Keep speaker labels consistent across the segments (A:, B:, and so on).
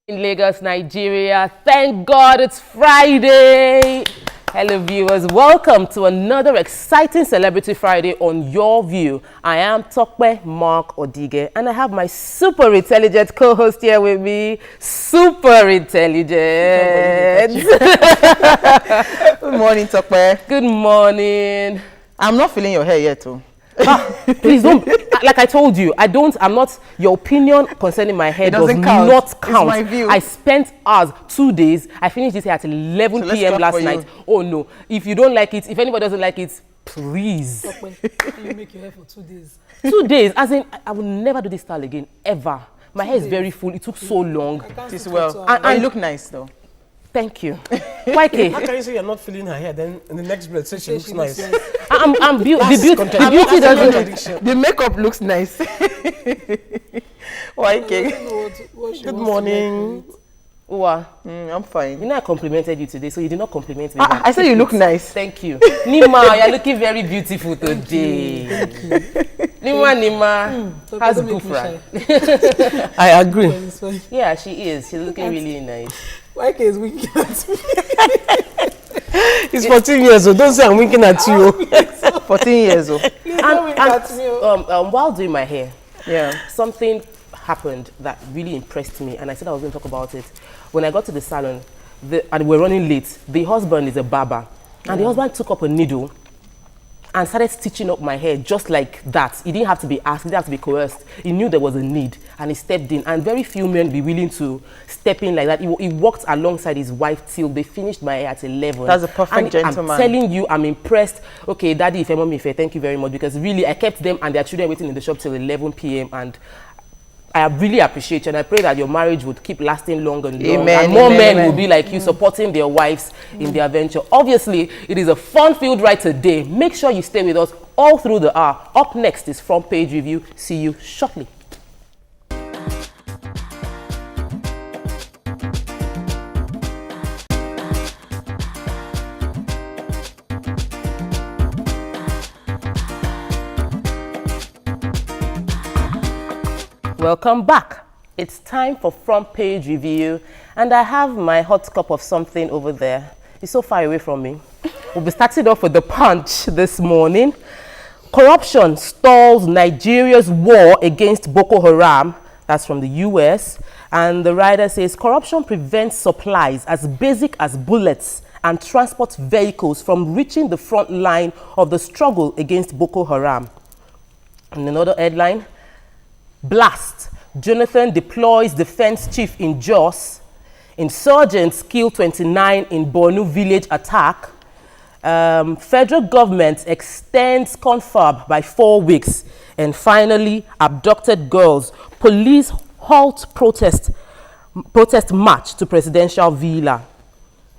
A: In Lagos, Nigeria. Thank God it's Friday. Hello viewers, welcome to another exciting Celebrity Friday on Your View. I am Tokwe Mark Odige and I have my super intelligent co-host here with me. Super intelligent.
B: Good morning, Tokwe.
A: Good morning.
B: I'm not feeling your hair yet, too.
A: Please don't, like I told you, I'm not, your opinion concerning my hair does not count.
B: It's my view.
A: I spent hours, 2 days, I finished this hair at 11 p.m. last night. Oh no, if you don't like it, if anybody doesn't like it, please.
C: Can you make your hair for 2 days?
A: 2 days, as in, I will never do this style again, ever. My hair is very full, it took so long.
B: This well, and you look nice though.
A: Thank you. YK.
D: How can you say you're not feeling her hair, then in the next breath say she looks nice?
A: The beauty doesn't.
B: The makeup looks nice. YK.
D: Good morning.
B: I'm fine.
A: You know I complimented you today, so you did not compliment me.
B: I said you look nice.
A: Thank you. Nima, you're looking very beautiful today.
C: Thank you.
A: Nima, how's Gufra?
D: I agree.
A: Yeah, she is. She's looking really nice.
C: YK is winking at me.
D: It's 14 years old. Don't say I'm winking at you.
B: 14 years old.
A: While doing my hair,
B: Yeah.
A: something happened that really impressed me, and I said I was going to talk about it. When I got to the salon, and we're running late, the husband is a barber, and the husband took up a needle and started stitching up my hair just like that. He didn't have to be asked, he didn't have to be coerced. He knew there was a need, and he stepped in. And very few men be willing to step in like that. He walked alongside his wife till they finished my hair at 11.
B: That's a perfect gentleman.
A: I'm telling you, I'm impressed. Okay, Daddy, if mommy, thank you very much, because really, I kept them and their children waiting in the shop till 11 p.m. and I really appreciate you, and I pray that your marriage would keep lasting long and long.
B: Amen,
A: and more men
B: amen.
A: will be like you, supporting their wives in their venture. Obviously, it is a fun-filled ride today. Make sure you stay with us all through the hour. Up next is Front Page Review. See you shortly. Welcome back. It's time for Front Page Review, and I have my hot cup of something over there. It's so far away from me. We'll be starting off with the Punch this morning. Corruption stalls Nigeria's war against Boko Haram. That's from the US. And the writer says corruption prevents supplies as basic as bullets and transport vehicles from reaching the front line of the struggle against Boko Haram. And another headline, Blast. Jonathan deploys defense chief in Jos. Insurgents kill 29 in Borno village attack. Federal government extends confab by 4 weeks. And finally, abducted girls. Police halt protest march to presidential villa.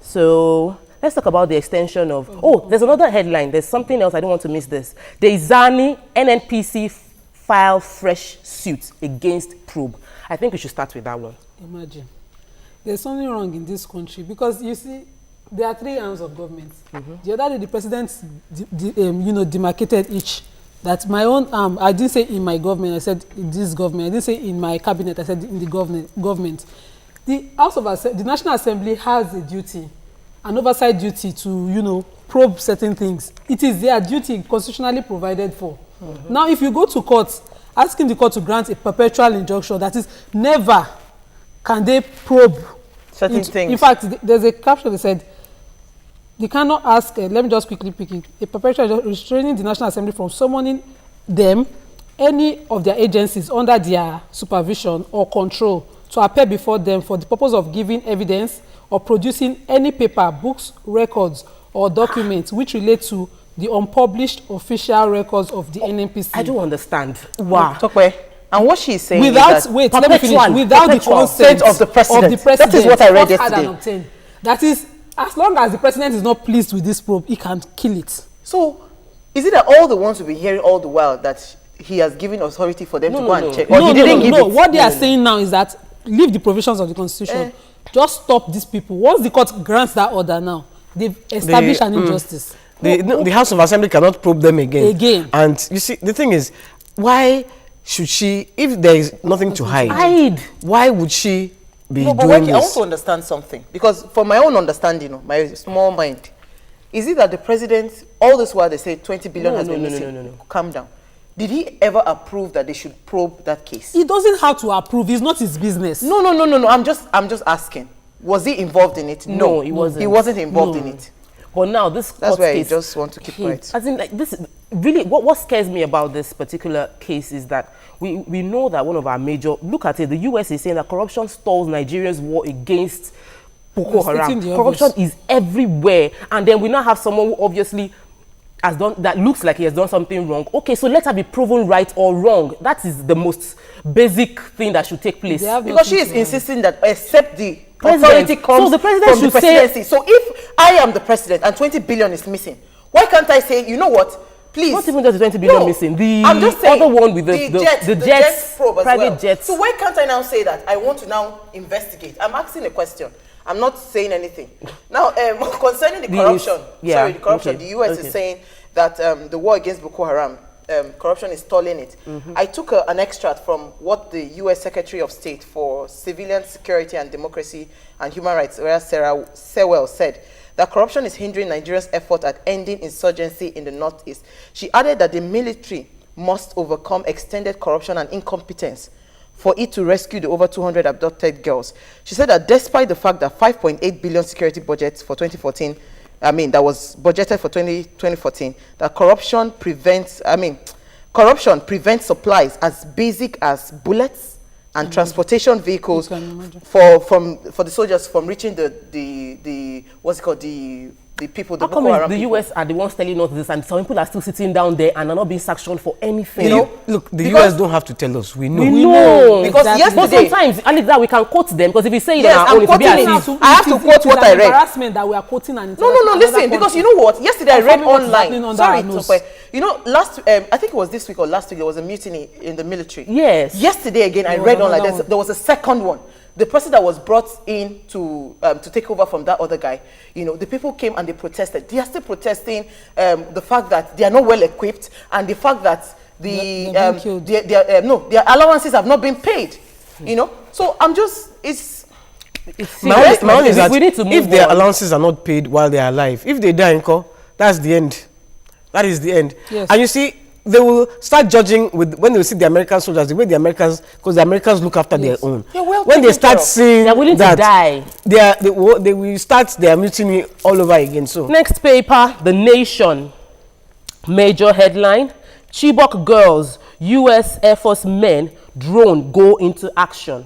A: So let's talk about the extension of... Oh, there's another headline. There's something else. I don't want to miss this. The Izani NNPC file fresh suit against probe. I think we should start with that one.
C: Imagine. There's something wrong in this country because you see, there are 3 arms of government. The other day, the president, demarcated each. That my own arm, I didn't say in my government, I said in this government. I didn't say in my cabinet, I said in the government. The the National Assembly has a duty, an oversight duty to, probe certain things. It is their duty constitutionally provided for. Now, if you go to court, asking the court to grant a perpetual injunction, that is, never can they probe
B: certain things.
C: In fact, there's a caption that said, they cannot ask, let me just quickly pick it, a perpetual injunction restraining the National Assembly from summoning them, any of their agencies under their supervision or control, to appear before them for the purpose of giving evidence or producing any paper, books, records, or documents which relate to the unpublished official records of the NNPC.
A: I don't understand. Wow.
B: Tokwe. And what she's saying
C: without,
B: is that
C: wait, let me finish. Without the consent
B: of the president. That is what I read yesterday.
C: That is, as long as the president is not pleased with this probe, he can kill it.
B: So, is it that all the ones we've been hearing all the while that he has given authority for them to go and check? Or he didn't give it?
C: What they are saying now is that leave the provisions of the constitution. Just stop these people. Once the court grants that order now, they've established an injustice.
D: The House of Assembly cannot probe them again. And you see, the thing is, why should she, if there is nothing to hide, why would she be
B: No, but
D: doing
B: Weki, I want
D: this.
B: to understand something. Because from my own understanding, my small mind, is it that the president, all this while they say 20 billion has been missing?
A: No.
B: Calm down. Did he ever approve that they should probe that case?
C: He doesn't have to approve. It's not his business.
B: No. I'm just asking. Was he involved in it?
A: No, he wasn't.
B: He wasn't involved in it.
A: But now this
B: That's
A: court
B: why I
A: case,
B: just want to keep quiet.
A: As in, like, this is really what scares me about this particular case is that we know that one of our major, look at it, the US is saying that corruption stalls Nigeria's war against Boko Haram. Corruption is everywhere, and then we now have someone who obviously has done, that looks like he has done something wrong. Okay, so let her be proven right or wrong. That is the most basic thing that should take place.
B: Because she is insisting that except the
A: President.
B: authority comes
A: So the president
B: from the
A: should say-
B: presidency. So if I am the president and 20 billion is missing, why can't I say, you know what, please?
A: Not even just the 20 billion missing. The
B: I'm just saying,
A: other one with the jets,
B: probe as
A: private
B: well.
A: jets.
B: So why can't I now say that I want to now investigate? I'm asking a question. I'm not saying anything. Now, concerning the corruption, the corruption,
A: okay,
B: the US is saying that the war against Boko Haram, corruption is stalling it. I took an extract from what the US Secretary of State for Civilian Security and Democracy and Human Rights, Sarah Sewell, said that corruption is hindering Nigeria's effort at ending insurgency in the Northeast. She added that the military must overcome extended corruption and incompetence for it to rescue the over 200 abducted girls. She said that despite the fact that 5.8 billion security budget for 2014, that was budgeted for 2014, that corruption prevents supplies as basic as bullets and transportation vehicles for the soldiers from reaching the what's it called, the people, the
A: How come
B: Boko Haram
A: the
B: people.
A: US are the ones telling us this and some people are still sitting down there and are not being sanctioned for anything?
B: You know,
D: Look, the
B: because-
D: US don't have to tell us. We know.
A: We know.
B: Because
C: Exactly.
A: But
B: yesterday,
A: sometimes, at least that we can quote them, because if you say it
B: Yes,
A: on our
B: I'm
A: own, it will be
B: quoting
A: as
B: it.
A: if
B: I have to quote what I read.
C: Embarrassment that we are quoting and
B: No, listen, because you know what? Yesterday I read
C: Confirming what is happening
B: online.
C: under
B: Sorry,
C: our nose.
B: Tope. You know, I think it was this week or last week, there was a mutiny in the military.
A: Yes.
B: Yesterday again, I
C: There was
B: read online,
C: another one.
B: there was a second one. The person that was brought in to take over from that other guy, you know, the people came and they protested. They are still protesting the fact that they are not well equipped and the fact that
C: They're being killed.
B: their allowances have not been paid. You know, so I'm just, it's
D: My own is that
A: we need to move
D: if their
A: on.
D: allowances are not paid while they are alive, if they die, that's the end. That is the end.
C: Yes.
D: And you see, they will start judging with when they see the American soldiers, the way the Americans, because the Americans look after their own.
B: They're well
D: When they
B: taken
D: start
B: care of.
D: seeing
A: They're willing to
D: that
A: die.
D: they will start their mutiny all over again. So
A: Next paper, The Nation. Major headline: Chibok girls, US Air Force men, drone go into action.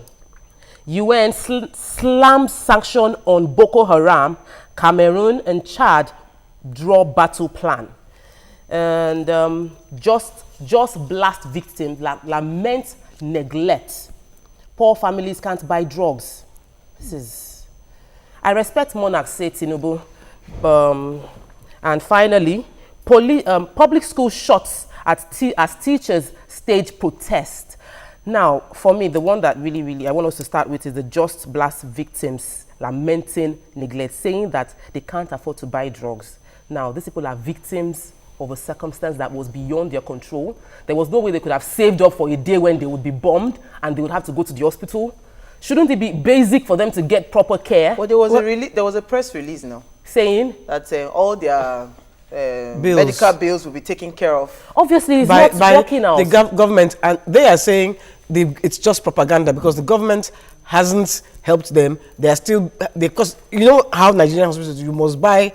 A: UN slams sanction on Boko Haram. Cameroon and Chad draw battle plan. And just blast victims, lament neglect. Poor families can't buy drugs. I respect monarchs, say Tinubu. And finally, public school shuts as teachers stage protest. Now, for me, the one that really I want us to start with is the just blast victims lamenting neglect, saying that they can't afford to buy drugs. Now, these people are victims of a circumstance that was beyond their control. There was no way they could have saved up for a day when they would be bombed and they would have to go to the hospital. Shouldn't it be basic for them to get proper care?
B: Well, there was a press release now
A: Saying
B: that all their medical bills will be taken care of.
A: obviously it's
D: by
A: not working out.
D: the government, and they are saying it's just propaganda because the government hasn't helped them. They are still, because you know how Nigerian hospitals, you must buy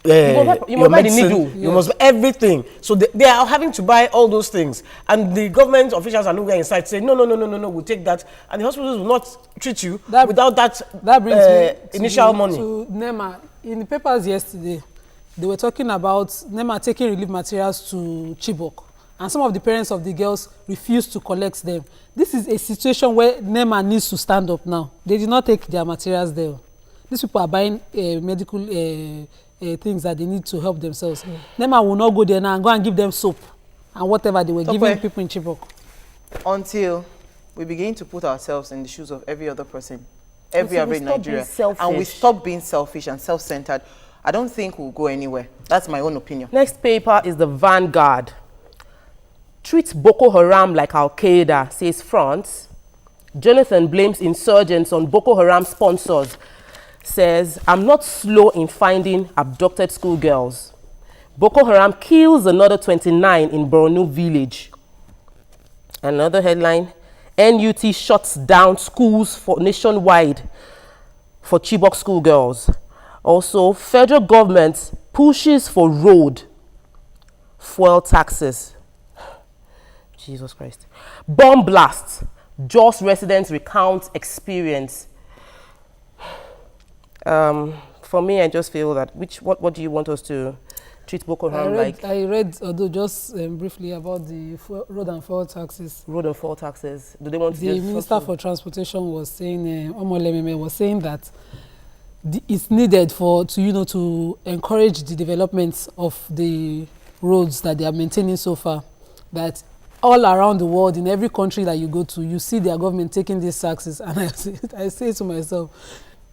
A: you must
D: your
A: buy the
D: medicine,
A: needle.
D: you must buy everything. So they are having to buy all those things. And the government officials are nowhere inside saying, no, we'll take that. And the hospitals will not treat you without that
C: brings me
D: initial money.
C: to NEMA. In the papers yesterday, they were talking about NEMA taking relief materials to Chibok. And some of the parents of the girls refused to collect them. This is a situation where NEMA needs to stand up now. They did not take their materials there. These people are buying medical things that they need to help themselves. NEMA will not go there now and go and give them soap and whatever they were giving people in Chibok.
B: Until we begin to put ourselves in the shoes of every other person, every average Nigerian, and we stop being selfish and self-centered, I don't think we'll go anywhere. That's my own opinion.
A: Next paper is the Vanguard. Treat Boko Haram like Al-Qaeda, says France. Jonathan blames insurgents on Boko Haram sponsors. Says, I'm not slow in finding abducted schoolgirls. Boko Haram kills another 29 in Borno village. Another headline, NUT shuts down schools for nationwide for Chibok schoolgirls. Also, federal government pushes for road fuel taxes. Jesus Christ. Bomb blast. Jos residents recount experience. For me, I just feel that what do you want us to treat Boko Haram like?
C: I read, although just briefly, about the road and fuel taxes.
A: Road and fuel taxes. Do they want
C: the Minister for Transportation was saying, Omolememe was saying that it's needed to encourage the development of the roads that they are maintaining so far. That all around the world, in every country that you go to, you see their government taking these taxes, and I say to myself,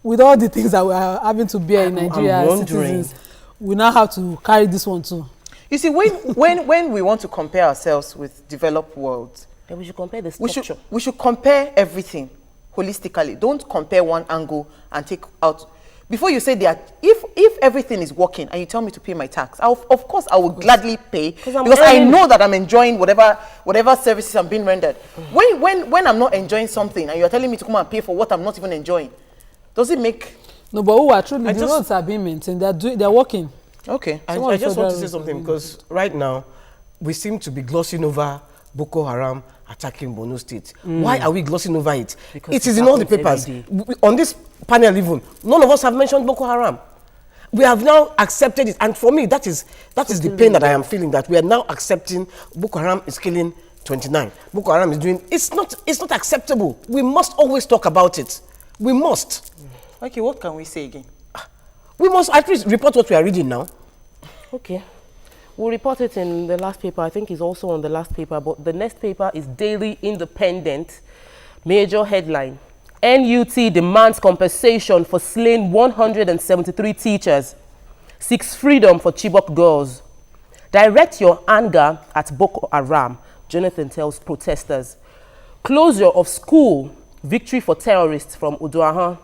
C: with all the things that we are having to bear in Nigeria as citizens, we now have to carry this one too. You see,
B: when we want to compare ourselves with developed worlds,
A: then we should compare the structure.
B: We should compare everything holistically. Don't compare one angle and take out. Before you say that, if everything is working and you tell me to pay my tax, of course I will gladly pay, because I know that I'm enjoying whatever services I'm being rendered. When I'm not enjoying something and you're telling me to come and pay for what I'm not even enjoying, does it make...
C: No, but who are truly, the roads are being maintained, they're working.
B: Okay.
D: I just want to say something, because right now we seem to be glossing over Boko Haram attacking Borno State. Why are we glossing over it? Because it is in all the papers. On this panel even, none of us have mentioned Boko Haram. We have now accepted it, and for me, that is the pain that I am feeling, that we are now accepting Boko Haram is killing 29. Boko Haram is doing... It's not acceptable. We must always talk about it. We must.
B: Okay, what can we say again?
D: We must at least report what we are reading now.
A: Okay. We'll report it in the last paper. I think it's also on the last paper, but the next paper is Daily Independent. Major headline. NUT demands compensation for slain 173 teachers. Seeks freedom for Chibok girls. Direct your anger at Boko Haram, Jonathan tells protesters. Closure of school. Victory for terrorists from Uduahan.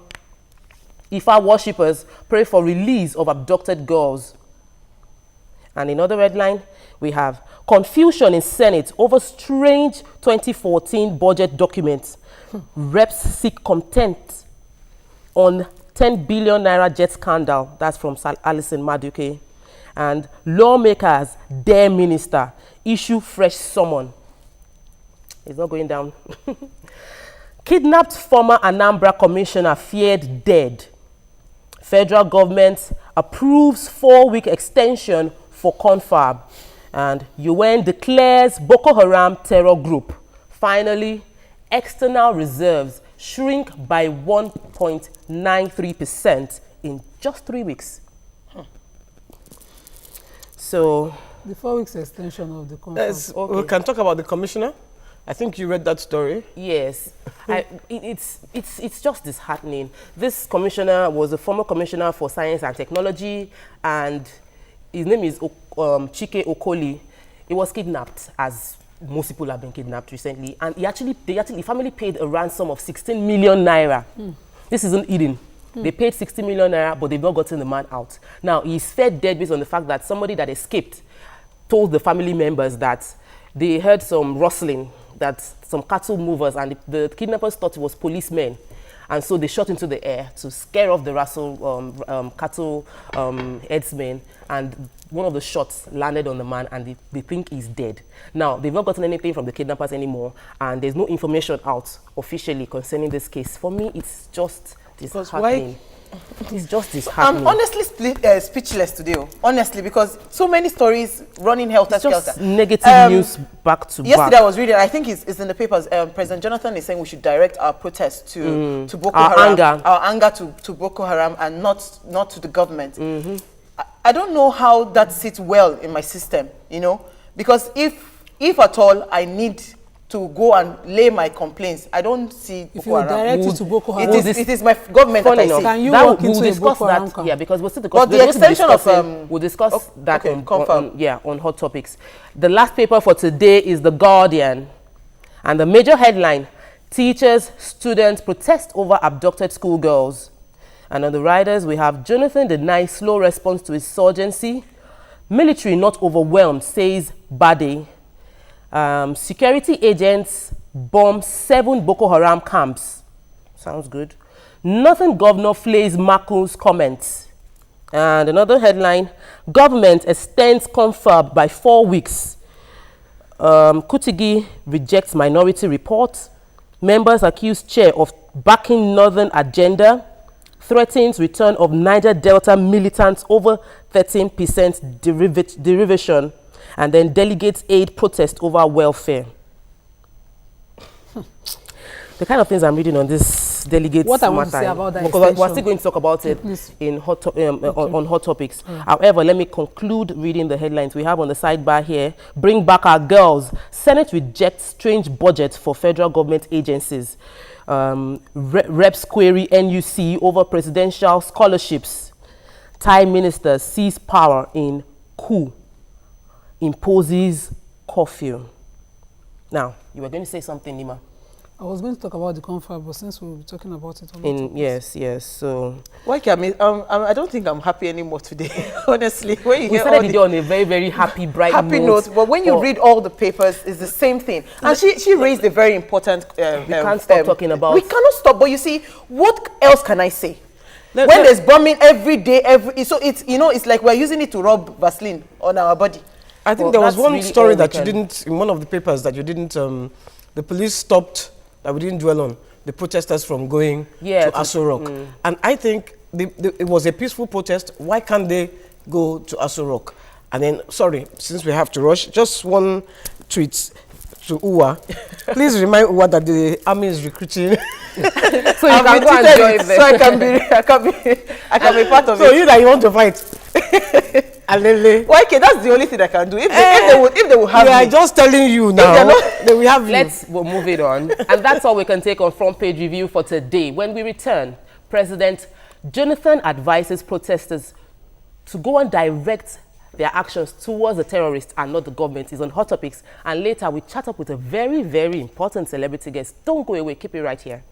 A: Ifa worshippers pray for release of abducted girls. And in other headline, we have confusion in Senate over strange 2014 budget documents. Reps seek contempt on 10 billion naira jet scandal. That's from Alison Maduke. And lawmakers dare minister issue fresh summon. It's not going down. Kidnapped former Anambra commissioner feared dead. Federal government approves 4-week extension for confab. And UN declares Boko Haram terror group. Finally, external reserves shrink by 1.93% in just 3 weeks. So,
C: the 4 weeks extension of the confab.
D: Okay. We can talk about the commissioner. I think you read that story.
A: Yes, it's just disheartening. This commissioner was a former commissioner for science and technology, and his name is Chike Okoli. He was kidnapped, as most people have been kidnapped recently, and the family paid a ransom of 16 million naira. This isn't hidden. They paid 60 million naira, but they've not gotten the man out. Now, he's fed dead based on the fact that somebody that escaped told the family members that they heard some rustling, that some cattle movers, and the kidnappers thought it was policemen. And so they shot into the air to scare off the cattle headsmen, and one of the shots landed on the man, and they think he's dead. Now, they've not gotten anything from the kidnappers anymore, and there's no information out officially concerning this case. For me, it's just disheartening. It's just disheartening.
B: I'm honestly speechless today, honestly, because so many stories running helter-skelter.
A: Just negative news back to back.
B: Yesterday I was reading, I think it's in the papers, President Jonathan is saying we should direct our protest to Boko Haram. Our anger to Boko Haram, and not to the government. I don't know how that sits well in my system, because if at all I need to go and lay my complaints, I don't see
C: Boko Haram. If you direct it to Boko Haram,
B: it is my government that I see.
C: Can you walk into a Boko Haram
A: camp? Yeah, because we'll still
B: the extension of
A: we'll discuss that on Hot Topics. The last paper for today is The Guardian, and the major headline: Teachers, students protest over abducted schoolgirls. And on the riders, we have Jonathan denies slow response to insurgency. Military not overwhelmed, says Bade. Security agents bomb 7 Boko Haram camps. Sounds good. Nothing governor flays Maku's comments. And another headline, government extends confab by 4 weeks. Kutigi rejects minority report. Members accuse chair of backing northern agenda. Threatens return of Niger Delta militants over 13% derivation. And then delegates aid protest over welfare. The kind of things I'm reading on this delegates
C: what I want to say about that
A: because we're still going to talk about it in on hot topics. However, let me conclude reading the headlines we have on the sidebar here. Bring back our girls. Senate rejects strange budget for federal government agencies. Reps query NUC over presidential scholarships. Thai minister seize power in coup. Imposes curfew. Now, you were going to say something, Nima.
C: I was going to talk about the confab, but since we'll be talking about it
A: yes. So
B: why can I don't think I'm happy anymore today. Honestly, when you
A: we started on a very, very happy, bright
B: note, but when you read all the papers, it's the same thing. And she raised a very important.
A: We can't stop talking about.
B: We cannot stop. But you see, what else can I say? When there's bombing every day, so it's it's like we're using it to rub Vaseline on our body.
D: I think there was one story that you didn't in one of the papers that you didn't. The police stopped. That we didn't dwell on the protesters from going to Aso Rock. And I think it was a peaceful protest. Why can't they go to Aso Rock? And then, sorry, since we have to rush, just one tweet to UWA. Please remind UWA that the army is recruiting.
A: So you can go and join them.
B: So I can be part of it.
D: So you that you want to fight.
B: Why? Okay, that's the only thing I can do. If they would have me.
D: I'm just telling you now. They will have
A: We'll move it on. And that's all we can take on Front Page Review for today. When we return, President Jonathan advises protesters to go and direct their actions towards the terrorists and not the government. Is on Hot Topics. And later, we chat up with a very, very important celebrity guest. Don't go away. Keep it right here.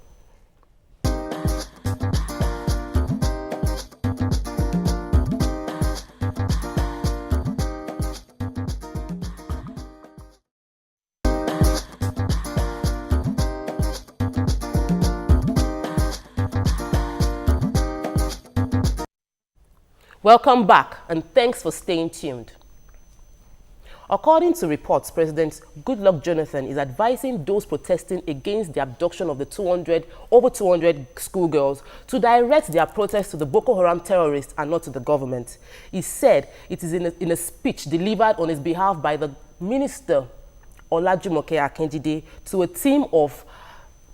A: Welcome back, and thanks for staying tuned. According to reports, President Goodluck Jonathan is advising those protesting against the abduction of the over 200 schoolgirls to direct their protests to the Boko Haram terrorists and not to the government. He said it is in a speech delivered on his behalf by the Minister Olajumoke Akindide to a team of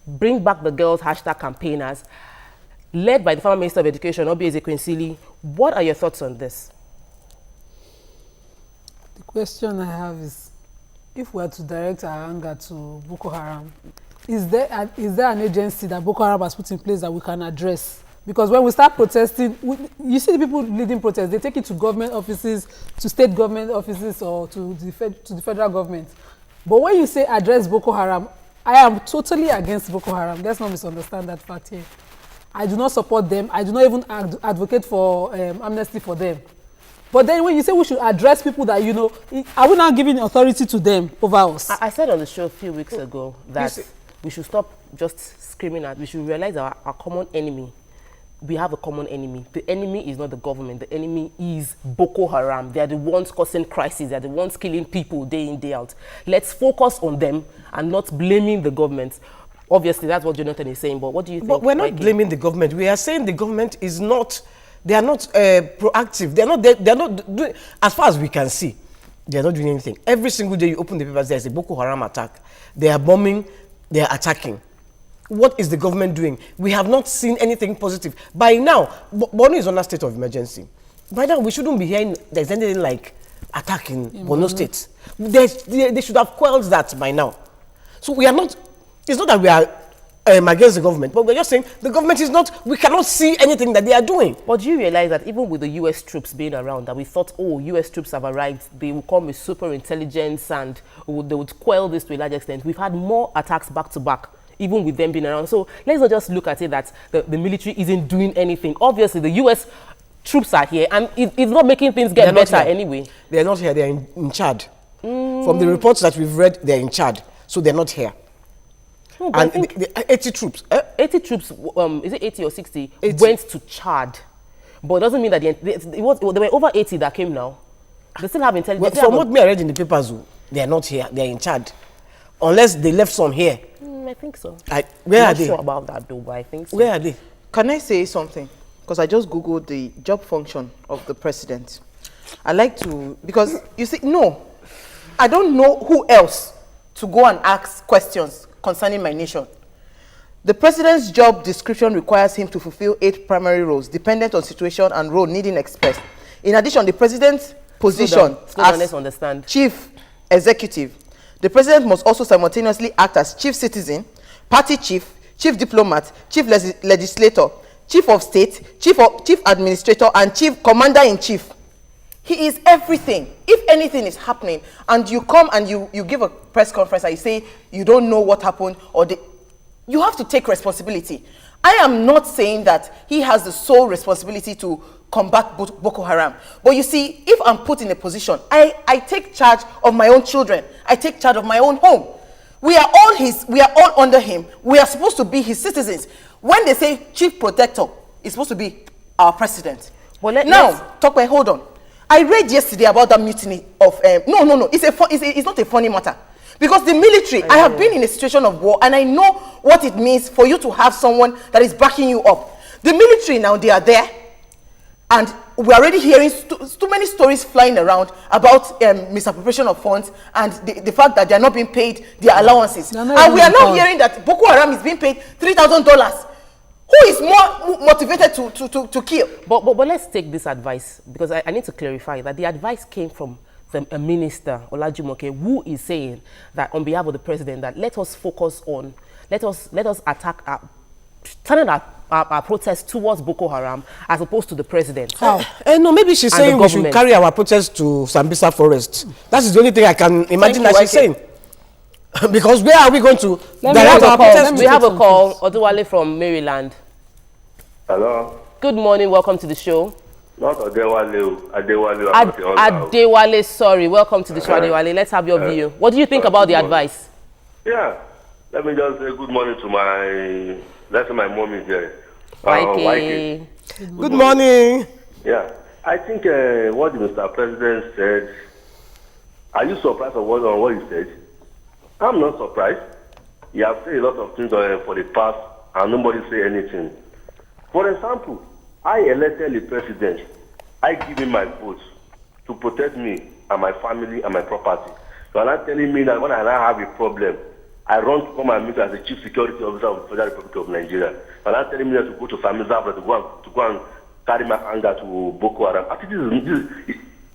A: Bring Back the Girls # campaigners led by the former Minister of Education, Obi Ezekwesili. What are your thoughts on this?
C: The question I have is, if we are to direct our anger to Boko Haram, is there an agency that Boko Haram has put in place that we can address? Because when we start protesting, you see the people leading protests, they take it to government offices, to state government offices, or to the federal government. But when you say address Boko Haram, I am totally against Boko Haram. Let's not misunderstand that fact here. I do not support them. I do not even advocate for amnesty for them. But then when you say we should address people that, are we not giving authority to them over us?
A: I said on the show a few weeks ago that we should stop just screaming at. We should realize our common enemy. We have a common enemy. The enemy is not the government. The enemy is Boko Haram. They are the ones causing crises. They are the ones killing people day in, day out. Let's focus on them and not blaming the government. Obviously, that's what Jonathan is saying, but what do you think?
D: But we're not blaming the government. We are saying the government is not, they are not proactive. They're not doing, as far as we can see, they're not doing anything. Every single day you open the papers, there's a Boko Haram attack. They are bombing, they are attacking. What is the government doing? We have not seen anything positive. By now, Borno is under state of emergency. By now, we shouldn't be hearing there's anything like attacking Borno State. They should have quelled that by now. So we are not, it's not that we are against the government, but we're just saying the government is not, we cannot see anything that they are doing.
A: But do you realize that even with the US troops being around, that we thought, oh, US troops have arrived, they will come with super intelligence and they would quell this to a large extent. We've had more attacks back to back even with them being around. So let's not just look at it that the military isn't doing anything. Obviously, the U.S. troops are here, and it's not making things get better anyway.
D: They're not here. They're in Chad. From the reports that we've read, they're in Chad, so they're not here.
A: No,
D: and the 80 troops.
A: 80 troops, is it 80 or 60, 80. Went to Chad. But it doesn't mean that there were over 80 that came now. They still have intelligence.
D: Well, from what I read in the papers, they're not here. They're in Chad. Unless they left some here.
A: I think so.
D: Where are they?
A: I'm not sure about that though, but I think so.
D: Where are they?
B: Can I say something? Because I just Googled the job function of the president. I like to, because you see, no, I don't know who else to go and ask questions concerning my nation. The president's job description requires him to fulfill 8 primary roles, dependent on situation and role needing express. In addition, the president's position as chief executive, the president must also simultaneously act as chief citizen, party chief, chief diplomat, chief legislator, chief of state, chief administrator, and chief commander-in-chief. He is everything. If anything is happening, and you come and you give a press conference and you say you don't know what happened, or you have to take responsibility. I am not saying that he has the sole responsibility to combat Boko Haram. But you see, if I'm put in a position, I take charge of my own children. I take charge of my own home. We are all under him. We are supposed to be his citizens. When they say chief protector, it's supposed to be our president. Well, hold on. I read yesterday about that mutiny of, no. It's not a funny matter. Because the military, I have been in a situation of war, and I know what it means for you to have someone that is backing you up. The military now, they are there, and we're already hearing too many stories flying around about misappropriation of funds and the fact that they are not being paid their allowances. And we are now hearing that Boko Haram is being paid $3,000. Who is more motivated to kill? But
A: let's take this advice, because I need to clarify that the advice came from a minister, Olajumoke, who is saying that on behalf of the president, that let us focus on, let us attack, turn our protest towards Boko Haram as opposed to the president.
D: No, maybe she's saying we should carry our protest to Sambisa Forest. That is the only thing I can imagine that she's saying. Because where are we going to direct our protest?
A: We have a call, Odewale from Maryland.
E: Hello.
A: Good morning, welcome to the show.
E: Not Adewale.
A: Adewale, sorry. Welcome to the show, Adewale. Let's have your view. What do you think about the advice?
E: Yeah. Let me just say good morning to my mom is there.
A: Waike.
D: Good morning.
E: Yeah. I think what Mr. President said, are you surprised on what he said? I'm not surprised. He has said a lot of things for the past and nobody say anything. For example, I elected the president. I give him my vote to protect me and my family and my property. So you're not telling me that when I now have a problem, I run to come and meet as the chief security officer of the Federal Republic of Nigeria. You're not telling me that to go to Sambisa to go and carry my anger to Boko Haram. I think this is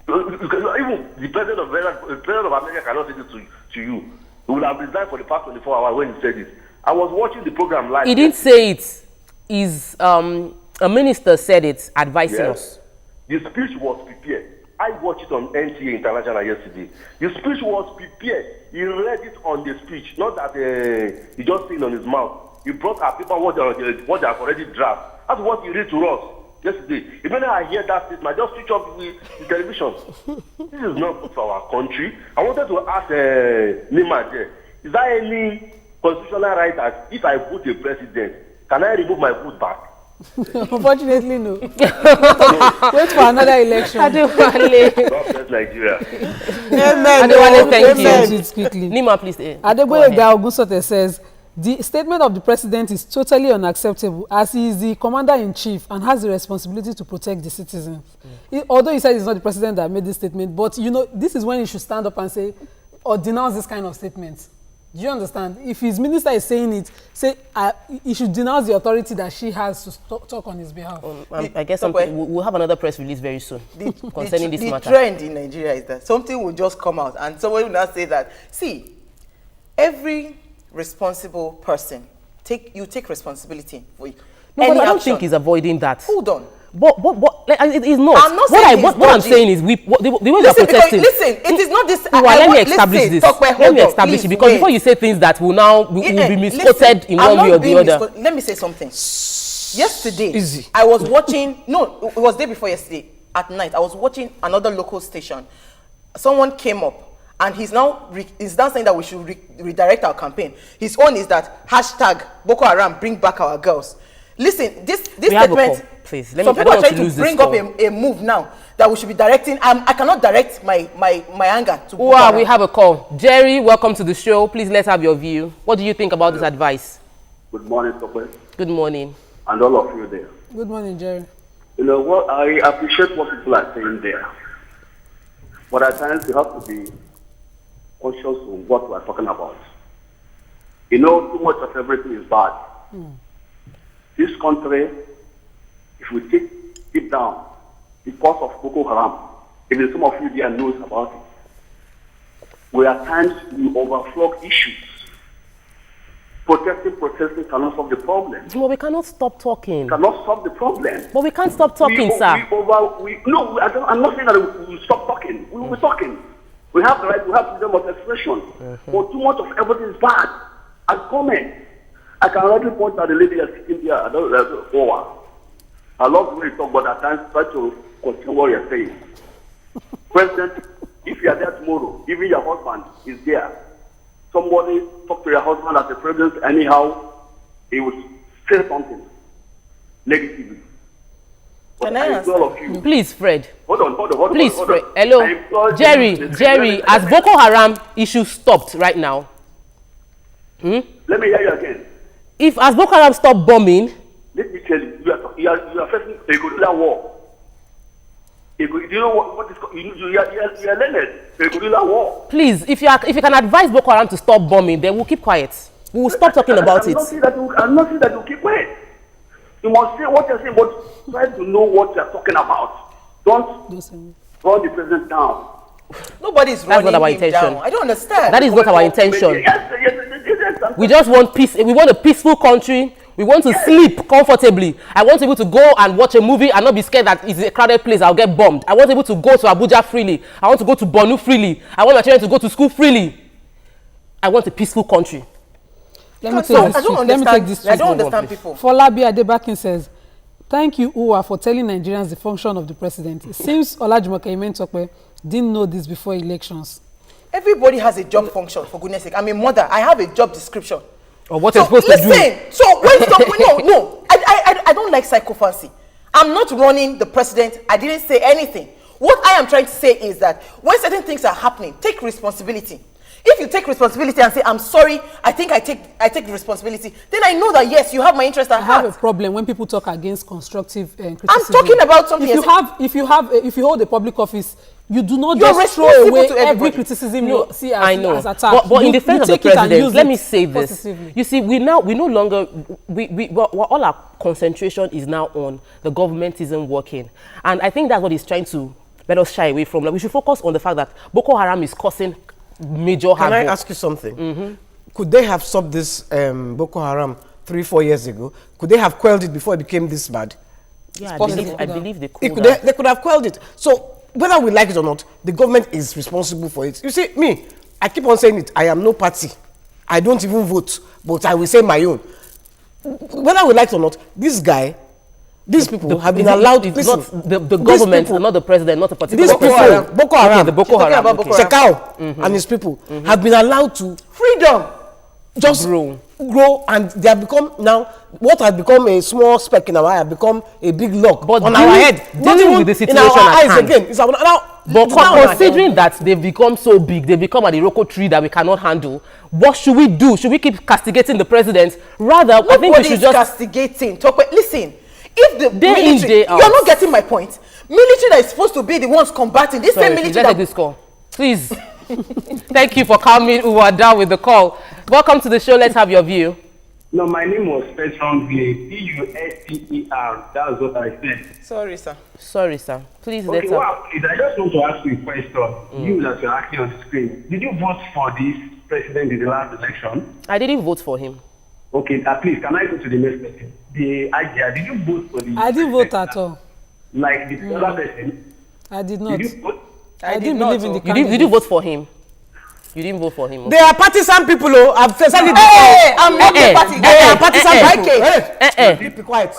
E: even the president of America cannot say this to you. He would have resigned for the past 24 hours when he said it. I was watching the program live.
A: He didn't say it. A minister said it, advising us.
E: The speech was prepared. I watched it on NTA International yesterday. The speech was prepared. He read it on the speech, not that he just said it on his mouth. He brought our people what they have already drafted. That's what he read to us yesterday. Even though I hear that statement, I just switch off the television. This is not good for our country. I wanted to ask Nima there, is there any constitutional right that if I vote a president, can I remove my vote back?
C: Unfortunately, no. Wait for another election.
A: Adewale.
E: God bless Nigeria.
A: Adewale, thank you.
C: Quickly.
A: Nima, please.
C: Adeboye Ogunsote says, the statement of the president is totally unacceptable as he is the commander-in-chief and has the responsibility to protect the citizens. Although he said it's not the president that made this statement, but you know, this is when he should stand up and say, or denounce this kind of statements. Do you understand? If his minister is saying it, he should denounce the authority that she has to talk on his behalf.
A: I guess we'll have another press release very soon concerning this matter.
B: The trend in Nigeria is that something will just come out and someone will not say that. See, every responsible person, you take responsibility for
A: No, but I don't think he's avoiding that.
B: Hold on.
A: But like, it is not.
B: I'm not saying
A: What I'm saying is, the way we are protesting.
B: Listen, it is not this.
A: Let me establish this. Let me establish it, because before you say things that will be misquoted in one way or the other.
B: Let me say something. Yesterday, I was watching. No, it was day before yesterday at night. I was watching another local station. Someone came up. And he's now saying that we should redirect our campaign. His own is that hashtag Boko Haram, bring back our girls. Listen, this statement,
A: please.
B: Some people are trying to bring up a move now that we should be directing. I cannot direct my anger to Boko Haram.
A: We have a call. Jerry, welcome to the show. Please, let's have your view. What do you think about this advice?
E: Good morning, Tope.
A: Good morning.
E: And all of you there.
C: Good morning, Jerry.
E: You know what? I appreciate what people are saying there. But at times you have to be conscious of what we are talking about. You know, too much of everything is bad. This country, if we take deep down, because of Boko Haram, even some of you there knows about it, we at times we overflow issues. Protesting cannot solve the problem.
A: Well, we cannot stop talking.
E: Cannot solve the problem.
A: But we can't stop talking, sir.
E: I'm not saying that we will stop talking. We will be talking. We have the right, we have freedom of expression. But too much of everything is bad. And comment. I can already point out the lady that's sitting there. I love the way you talk, but at times try to continue what you're saying. President, if you are there tomorrow, even your husband is there, somebody talk to your husband as a president, anyhow, he will say something negatively.
B: Can I ask?
E: All of you.
A: Please, Fred.
E: Hold on.
A: Please, Fred. Hello. Jerry, has Boko Haram issue stopped right now?
E: Let me hear you again.
A: Has Boko Haram stopped bombing?
E: Let me tell you, you are facing a guerrilla war. Do you know what is called? You are learned. A guerrilla war.
A: Please, if you can advise Boko Haram to stop bombing, then we'll keep quiet. We will stop talking about it.
E: I'm not saying that you keep quiet. You must say what you're saying, but try to know what you're talking about. Don't run the president down.
B: Nobody's running him down. I don't understand.
A: That is not our intention.
E: Yes.
A: We just want peace. We want a peaceful country. We want to sleep comfortably. I want people to go and watch a movie and not be scared that it's a crowded place, I'll get bombed. I want people to go to Abuja freely. I want to go to Borno freely. I want my children to go to school freely. I want a peaceful country.
C: Let me take this.
B: I don't understand people.
C: Folabi Adebakin says, thank you, Uwa, for telling Nigerians the function of the president. It seems Olajumoke Imentokwe didn't know this before elections.
B: Everybody has a job function, for goodness sake. I'm a mother. I have a job description.
A: Or what you're supposed to do.
B: Listen, so no. I don't like psychophancy. I'm not running the president. I didn't say anything. What I am trying to say is that when certain things are happening, take responsibility. If you take responsibility and say, I'm sorry, I think I take the responsibility, then I know that, yes, you have my interest at heart.
C: I have a problem when people talk against constructive criticism.
B: I'm talking about something.
C: If you hold a public office, you do not just throw away every criticism you see as attack.
A: But in defense of the president, let me say this. Positively. You see, we no longer, all our concentration is now on the government isn't working. And I think that's what he's trying to let us shy away from. Like, we should focus on the fact that Boko Haram is causing major havoc.
D: Can I ask you something? Could they have stopped this Boko Haram 3-4 years ago? Could they have quelled it before it became this bad?
A: Yeah, I believe they could.
D: They could have quelled it. So whether we like it or not, the government is responsible for it. You see, me, I keep on saying it. I am no party. I don't even vote, but I will say my own. Whether we like it or not, this guy, these people have been allowed.
A: It's not the government, not the president, not a particular
D: Boko Haram,
A: the Boko Haram,
D: Sekao and his people have been allowed to
B: freedom
D: just grow, and they have become now what has become a small speck in our eye have become a big log on our head.
A: Dealing with the situation
D: in our eyes
A: hand.
D: Again. It's
A: but considering that they've become so big, they've become an Iroko tree that we cannot handle, what should we do? Should we keep castigating the president? Rather, I think we should just
B: castigating. Listen, if the military, you're not getting my point. Military that is supposed to be the ones combating this same military.
A: Let's take this call, please. Thank you for coming. We are down with the call. Welcome to the show. Let's have your view.
F: No, my name was Petron Glade. P-U-S-T-E-R. That's what I said.
B: Sorry, sir.
A: Please,
F: okay, please, I just want to ask you a question. You that you're acting on the screen. Did you vote for this president in the last election?
A: I didn't vote for him.
F: Okay, please, can I go to the next question? The idea, did you vote for the
C: I didn't vote at all.
F: like the other person?
C: I did not.
F: Did you vote?
C: I didn't believe in the
A: Did you vote for him? You didn't vote for him.
D: They are partisan people, oh. I've said it.
B: Hey, I'm not the party.
D: They are partisan people.
B: Be quiet.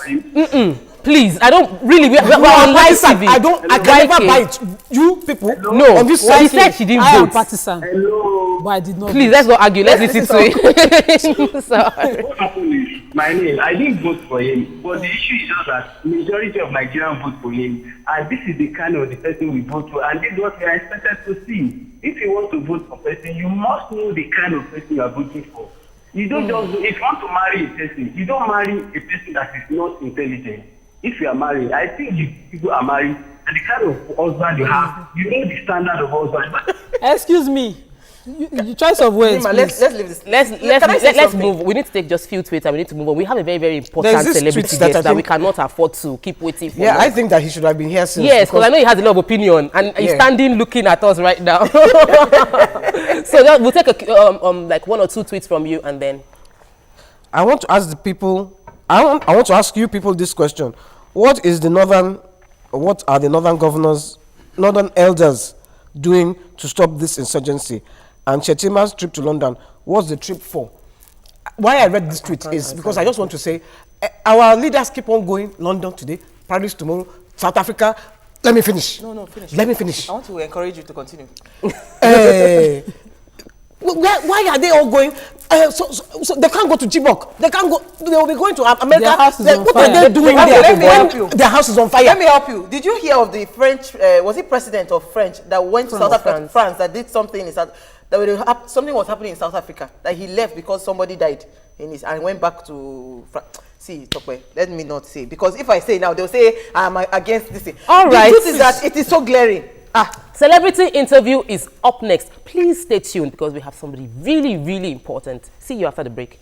A: Please, I don't really. We're
D: You are
A: on live
D: partisan.
A: TV.
D: I can never bite you people.
A: No,
D: on this
A: she
D: side.
A: said she didn't
C: I am
A: vote.
C: partisan,
F: Hello.
C: but I did not.
A: Please,
C: vote.
A: let's not argue. Let's listen to it. Sorry.
F: What happened is, my name, I didn't vote for him, but the issue is just that majority of Nigerians vote for him, and this is the kind of the person we vote for, and this is what we are expected to see. If you want to vote for a person, you must know the kind of person you are voting for. You don't just, if you want to marry a person, you don't marry a person that is not intelligent. If you are married, I think you people are married, and the kind of husband you have, you know the standard of husband.
C: Excuse me. You choice of words.
B: Nima,
C: Please.
B: let's leave this.
A: Let's move. We need to take just few tweets and we need to move on. We have a very, very important
D: There's this
A: celebrity
D: tweet that
A: guest
D: I
A: that we
D: think-
A: cannot afford to keep waiting for.
D: Yeah,
A: long.
D: I think that he should have been here since.
A: Yes, because I know he has a lot of opinion and he's
D: Yeah.
A: standing looking at us right now. So we'll take like one or two tweets from you and then.
D: I want to ask the people. I want to ask you people this question: What are the northern governors, northern elders, doing to stop this insurgency? And Chetima's trip to London, what's the trip for? Why I read this tweet is because I just want to say, our leaders keep on going. London today, Paris tomorrow, South Africa. Let me finish.
B: No, finish.
D: Let me finish.
B: I want to encourage you to continue.
D: Why are they all going? So they can't go to Chibok. They can't go. They will be going to America.
C: Their house is on
D: What
C: fire.
D: are they doing
B: Let
D: there?
B: me help you.
D: Their house is on fire.
B: Let me help you. Did you hear of the French? Was it president of French that went to South Africa, France, that did something in South? Something was happening in South Africa that he left because somebody died in his and went back to France. See, Tokwe, let me not say, because if I say now, they'll say I'm against this thing.
A: All right.
B: The truth is that it is so glaring.
A: Celebrity interview is up next. Please stay tuned because we have somebody really, really important. See you after the break.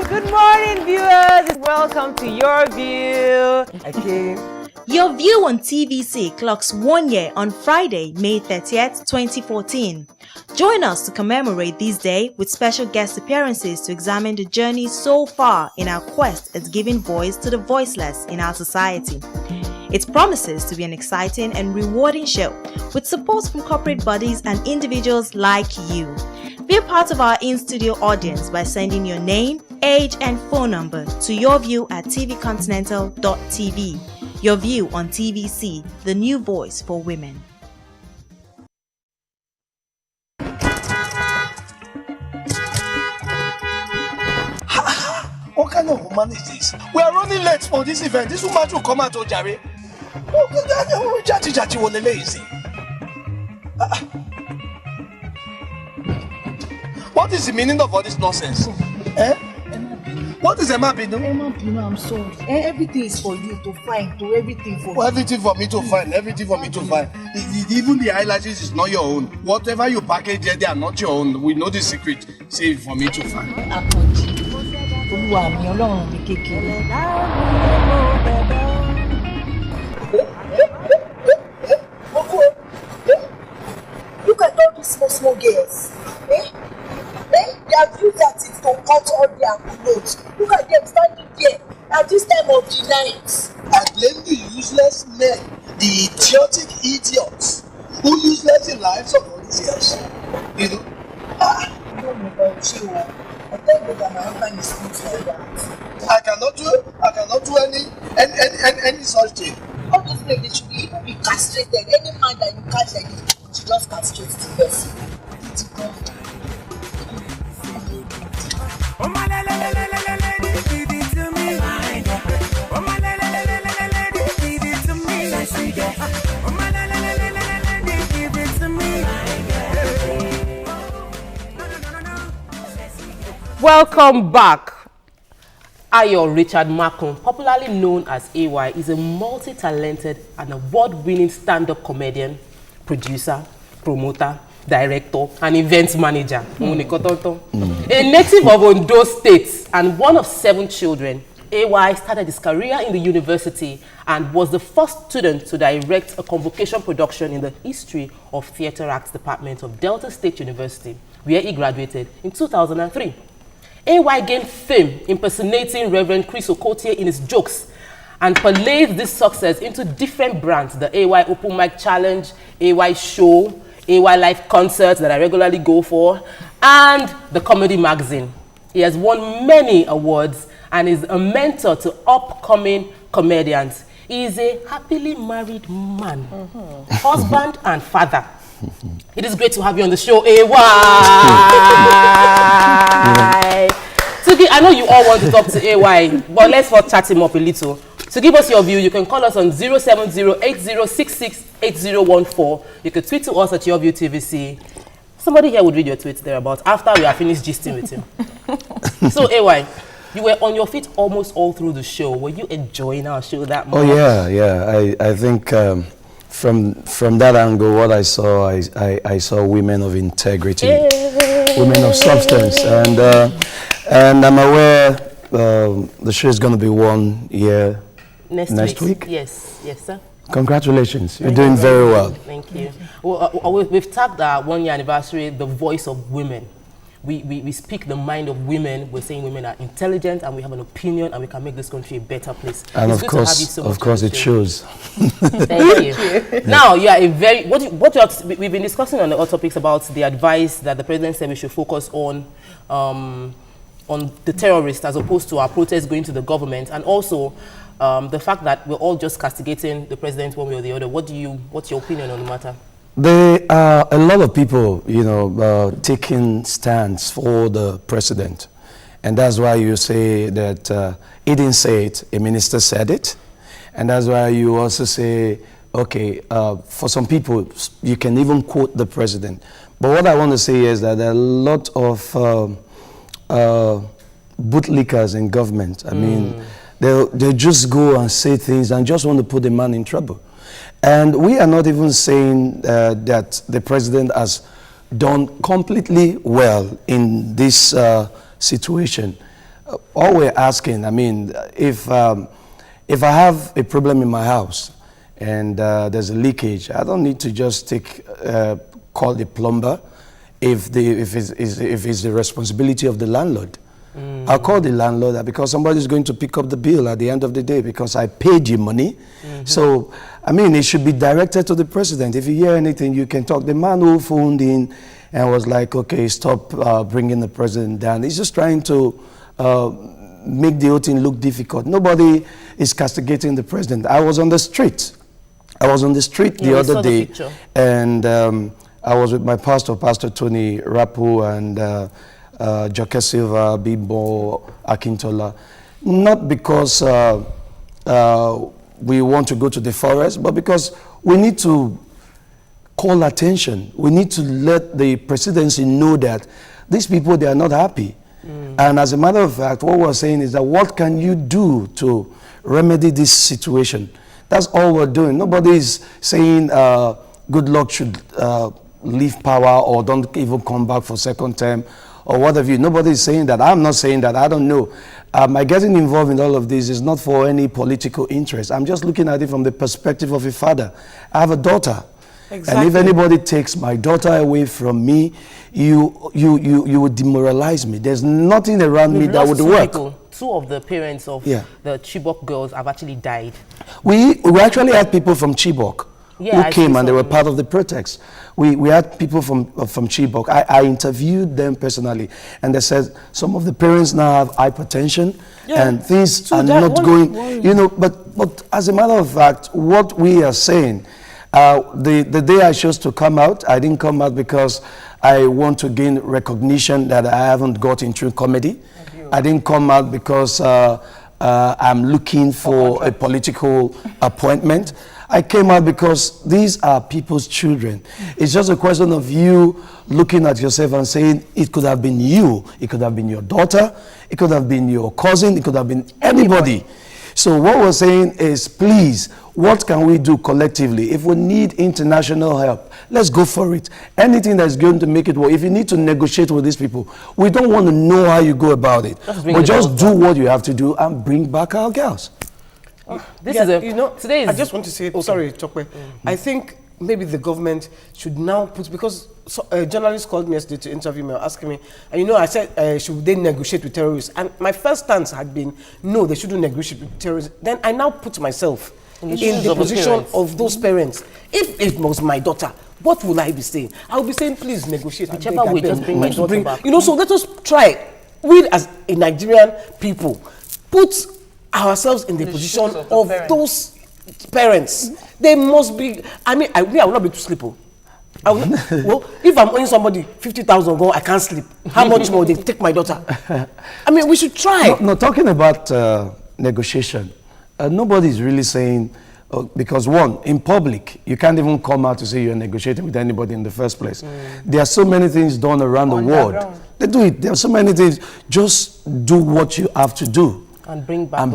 G: Good morning, viewers. Welcome to Your View.
H: Your View on TVC clocks 1 year on Friday, May 30th, 2014. Join us to commemorate this day with special guest appearances to examine the journey so far in our quest at giving voice to the voiceless in our society. It promises to be an exciting and rewarding show with support from corporate bodies and individuals like you. Be a part of our in-studio audience by sending your name, age, and phone number to yourview@tvcontinental.tv. Your View on TVC, the new voice for women.
I: What kind of woman is this? We are running late for this event. This woman will come out to Jare. Jati will lazy. What is the meaning of all this nonsense? Eh? What is Emma Binu?
J: Emma Binu, I'm sorry. Everything is for you to find, to everything for you.
I: Everything for me to find, everything for me to find. Even the eyelashes is not your own. Whatever you package there, they are not your own. We know the secret. Say for me to find.
J: Olúwa mi, Ọlọ́run mi kékeré. Look at all these small girls. They have used their teeth to cut all their clothes. Look at them standing there at this time of the night.
I: I blame the useless men, the idiotic idiots who useless in lives of all these years. You know?
J: I don't know about you. I thank God that my husband is not like that.
I: I cannot do any such thing.
J: All those men, they should even be castrated. Any man that you catch like this, you should just castrate the person. It's God.
A: Welcome back. Ayo Richard Markham, popularly known as AY, is a multi-talented and award-winning stand-up comedian, producer, promoter, director, and events manager. A native of Ondo State and one of 7 children, AY started his career in the university and was the first student to direct a convocation production in the History of Theatre Arts Department of Delta State University, where he graduated in 2003. AY gained fame impersonating Reverend Chris Okotie in his jokes and parlayed this success into different brands: the AY Open Mic Challenge, AY Show, AY Live Concerts that I regularly go for, and the Comedy Magazine. He has won many awards and is a mentor to upcoming comedians. He is a happily married man, husband and father. It is great to have you on the show, AY. I know you all want to talk to AY, but let's first chat him up a little. To give us your view, you can call us on 070-8066-8014. You can tweet to us at YourViewTVC. Somebody here would read your tweet thereabouts after we have finished gisting with him. So, AY, you were on your feet almost all through the show. Were you enjoying our show that much?
K: Oh, yeah. I think from that angle, what I saw, I saw women of integrity, women of substance. And I'm aware the show is going to be 1 year next week.
A: Yes, sir.
K: Congratulations. You're doing very well.
A: Thank you. Well, we've tagged our 1 year anniversary, the voice of women. We speak the mind of women. We're saying women are intelligent and we have an opinion and we can make this country a better place.
K: And of course it shows.
A: Thank you. Now, you are a very, we've been discussing on the other topics about the advice that the president said we should focus on the terrorists as opposed to our protests going to the government, and also the fact that we're all just castigating the president one way or the other. What's your opinion on the matter?
K: There are a lot of people, taking stands for the president. And that's why you say that he didn't say it, a minister said it. And that's why you also say, okay, for some people, you can even quote the president. But what I want to say is that there are a lot of bootlickers in government. I mean, they just go and say things and just want to put the man in trouble. And we are not even saying that the president has done completely well in this situation. All we're asking, I mean, if I have a problem in my house and there's a leakage, I don't need to just call the plumber if it's the responsibility of the landlord. I'll call the landlord because somebody's going to pick up the bill at the end of the day because I paid you money. So, I mean, it should be directed to the president. If you hear anything, you can talk. The man who phoned in and was like, okay, stop bringing the president down. He's just trying to make the whole thing look difficult. Nobody is castigating the president. I was on the street. The other day, and I was with my pastor, Pastor Tony Rapu, and Joke Silva, Bibo, Akintola. Not because we want to go to the forest, but because we need to call attention. We need to let the presidency know that these people, they are not happy. And as a matter of fact, what we're saying is that what can you do to remedy this situation? That's all we're doing. Nobody is saying good luck should leave power or don't even come back for second term or what have you. Nobody is saying that. I'm not saying that. I don't know. My getting involved in all of this is not for any political interest. I'm just looking at it from the perspective of a father. I have a daughter. Exactly. And if anybody takes my daughter away from me, you would demoralize me. There's nothing around me that would work.
A: Two of the parents of the Chibok girls have actually died.
K: We actually had people from Chibok who came and they were part of the protest. We had people from Chibok. I interviewed them personally, and they said some of the parents now have hypertension and things are not going, but as a matter of fact, what we are saying, the day I chose to come out, I didn't come out because I want to gain recognition that I haven't got into comedy. I didn't come out because I'm looking for a political appointment. I came out because these are people's children. It's just a question of you looking at yourself and saying, it could have been you, it could have been your daughter, it could have been your cousin, it could have been anybody. So what we're saying is, please, what can we do collectively? If we need international help, let's go for it. Anything that's going to make it work. If you need to negotiate with these people, we don't want to know how you go about it. But just do what you have to do and bring back our girls.
A: This is a,
D: you know,
A: today is,
D: I just want to say, sorry, Chokwe, I think maybe the government should now put, because a journalist called me yesterday to interview me, asking me, and you know, I said, should they negotiate with terrorists? And my first stance had been, no, they shouldn't negotiate with terrorists. Then I now put myself in the position of those parents. If it was my daughter, what would I be saying? I would be saying, please negotiate.
A: Whichever way, just bring my daughter back.
D: You know, so let us try. We as a Nigerian people, put ourselves in the position of those parents. They must be, I mean, I will not be able to sleep. Well, if I'm owing somebody 50,000, I can't sleep. How much more they take my daughter? I mean, we should try.
K: No, talking about negotiation, nobody's really saying, because one, in public, you can't even come out to say you're negotiating with anybody in the first place. There are so many things done around the world. They do it. There are so many things. Just do what you have to do.
A: And bring back,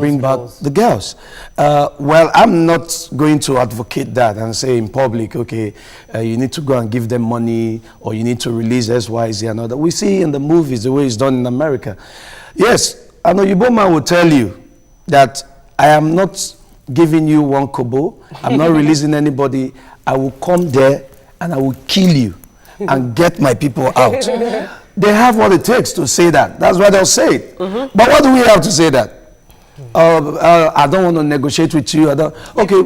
K: the girls. Well, I'm not going to advocate that and say in public, okay, you need to go and give them money, or you need to release S, Y, Z, and all that. We see in the movies the way it's done in America. Yes, an Oyibo man will tell you that I am not giving you one kobo, I'm not releasing anybody, I will come there and I will kill you and get my people out. They have what it takes to say that. That's why they'll say it. But what do we have to say that? I don't want to negotiate with you. I don't. Okay.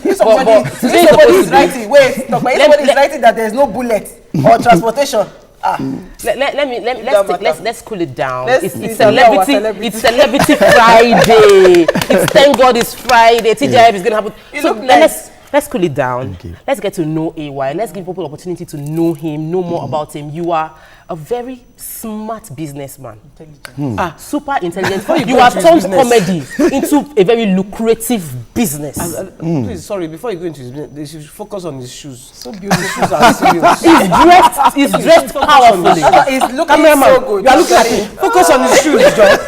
B: If somebody is writing, wait, no, but if somebody is writing that there's no bullet or transportation.
A: Let's cool it down. It's Celebrity Friday. It's thank God it's Friday. TGIF is gonna happen. So let's cool it down. Let's get to know AY. Let's give people opportunity to know him, know more about him. You are a very smart businessman. Super intelligent. You have turned comedy into a very lucrative business.
D: Please, sorry, before you go into his business, they should focus on his shoes. So beautiful. His shoes are serious.
A: He's dressed powerfully.
B: He's looking so good.
D: You are looking at him. Focus on his shoes, John.